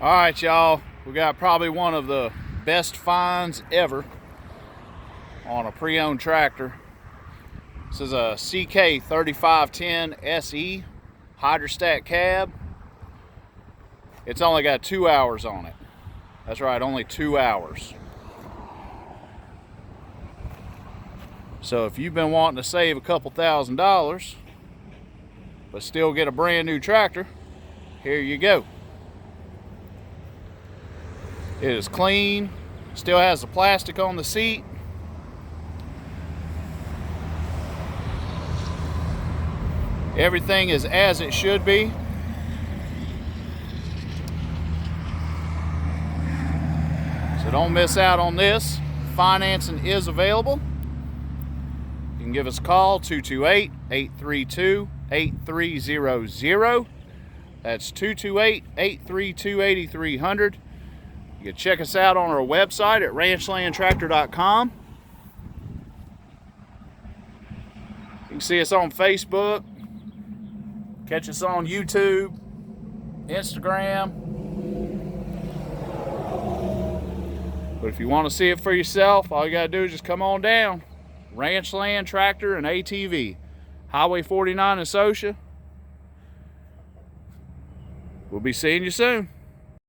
All right, y'all, we got probably one of the best finds ever on a pre-owned tractor. This is a CK3510 SE hydrostat cab. It's only got 2 hours on it. That's right, only 2 hours. So if you've been wanting to save a couple $1,000s but still get a brand new tractor, here you go. It is clean, still has the plastic on the seat. Everything is as it should be. So don't miss out on this. Financing is available. You can give us a call, 228-832-8300. That's 228-832-8300. You can check us out on our website at ranchlandtractor.com. You can see us on Facebook. Catch us on YouTube, Instagram. But if you want to see it for yourself, all you got to do is just come on down. Ranchland Tractor and ATV. Highway 49 in Saucia. We'll be seeing you soon.